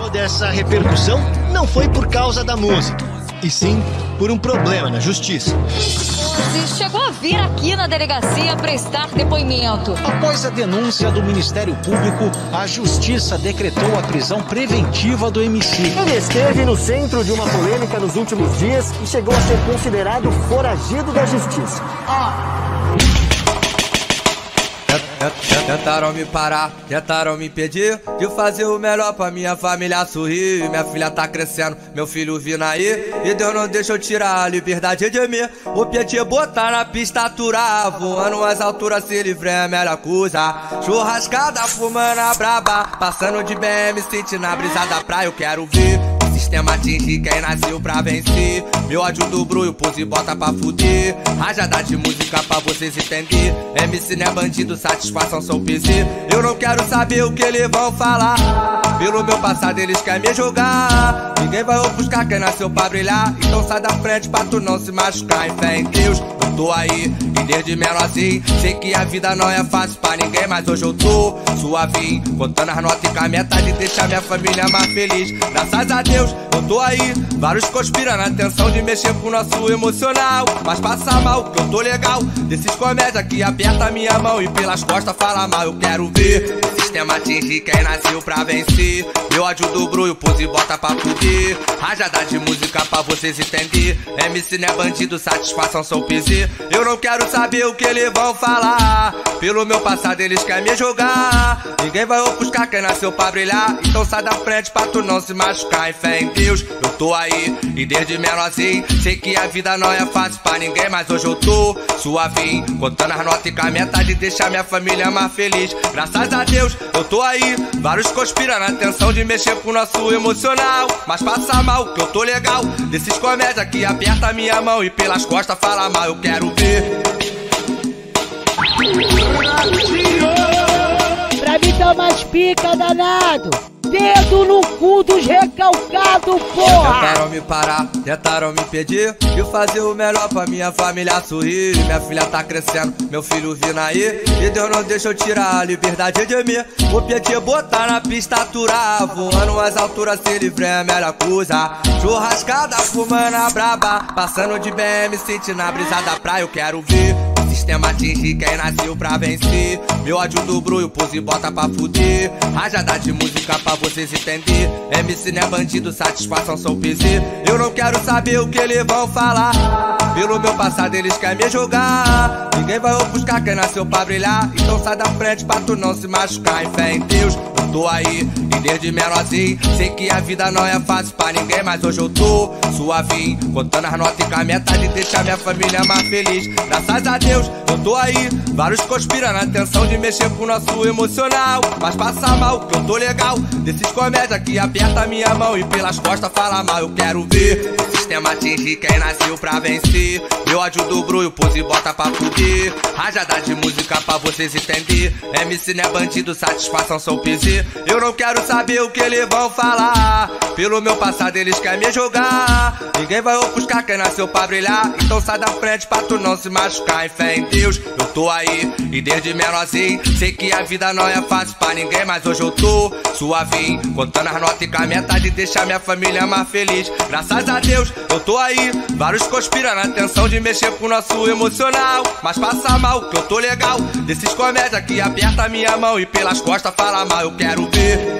Toda essa repercussão não foi por causa da música, e sim por um problema na justiça. Você chegou a vir aqui na delegacia prestar depoimento. Após a denúncia do Ministério Público, a Justiça decretou a prisão preventiva do MC. Ele esteve no centro de uma polêmica nos últimos dias e chegou a ser considerado foragido da Justiça. Tentaram me parar, tentaram me impedir de fazer o melhor pra minha família sorrir. Minha filha tá crescendo, meu filho vindo aí, e Deus não deixa eu tirar a liberdade de mim. O Pietê botar na pista aturar, voando as alturas se livre é a melhor coisa. Churrascada fumando a braba, passando de BM, sentindo a brisa da praia. Eu quero ver o sistema atingir quem nasceu pra vencer. Meu ódio do brulho, pose e bota pra fuder. Rajada de música pra vocês entender. MC não é bandido, satisfação sou PC. Eu não quero saber o que eles vão falar. Pelo meu passado eles querem me jogar. Ninguém vai ofuscar quem nasceu pra brilhar. Então sai da frente pra tu não se machucar. Em fé em Deus, eu tô aí. E desde menorzinho, sei que a vida não é fácil pra ninguém. Mas hoje eu tô suavinho, contando as notas e com a meta de deixar minha família mais feliz. Graças a Deus, eu tô aí. Vários conspirando a intenção de mexer com o nosso emocional. Mas passa mal, que eu tô legal. Desses comédia que aperta a minha mão e pelas costas fala mal. Eu quero ver o sistema atingir quem nasceu pra vencer. Meu ódio do brulho, pose e bota pra fuder. Rajada de música pra vocês entender. MC não é bandido, satisfação sou PC. Eu não quero saber o que eles vão falar. Pelo meu passado eles querem me jogar. Ninguém vai ofuscar quem nasceu pra brilhar. Então sai da frente pra tu não se machucar. Em fé em Deus, eu tô aí. E desde menorzinho, sei que a vida não é fácil pra ninguém. Mas hoje eu tô suavinho, contando as notas e com a meta de deixar minha família mais feliz. Graças a Deus, eu tô aí. Vários conspirando a intenção de mexer com o nosso emocional. Mas passa mal, que eu tô legal. Desses comédia que aperta a minha mão e pelas costas fala mal. Eu quero ver. Pra mim tá mais pica, danado. Dedo no cu dos recalcados, porra! Tentaram me parar, tentaram me impedir de fazer o melhor pra minha família sorrir. Minha filha tá crescendo, meu filho vindo aí, e Deus não deixa eu tirar a liberdade de mim. O Pietê botar na pista aturar, voando as alturas se livre é a melhor coisa. Churrascada fumando a braba, passando de BM, sentindo a brisa da praia. Eu quero ver o sistema atingir quem nasceu pra vencer. Meu ódio do brulho, pose e bota pra fuder. Rajada de música pra vocês entender. MC não é bandido, satisfação sou PC. Eu não quero saber o que eles vão falar. Pelo meu passado eles querem me jogar. Ninguém vai ofuscar quem nasceu pra brilhar. Então sai da frente pra tu não se machucar. Em fé em Deus, eu tô aí. E desde menorzinho, sei que a vida não é fácil pra ninguém. Mas hoje eu tô suavinho, contando as notas e com a meta de deixar minha família mais feliz. Graças a Deus, eu tô aí. Vários conspirando a intenção de mexer com o nosso emocional. Mas passa mal, que eu tô legal. Desses comédia que aperta a minha mão e pelas costas fala mal. Eu quero ver o sistema atingir quem nasceu pra vencer. Meu ódio do brulho, pose e bota pra fuder. Rajada de música pra vocês entender. MC não é bandido, satisfação sou PC. Eu não quero saber o que eles vão falar. Pelo meu passado eles querem me jogar. Ninguém vai ofuscar quem nasceu pra brilhar. Então sai da frente pra tu não se machucar. Em fé em Deus, eu tô aí. E desde menorzinho, sei que a vida não é fácil pra ninguém. Mas hoje eu tô suavinho, contando as notas e com a meta de deixar minha família mais feliz. Graças a Deus, eu tô aí. Vários conspirando a intenção de mexer com o nosso emocional. Mas passa mal, que eu tô legal. Desses comédia que aperta a minha mão e pelas costas fala mal. Eu quero ver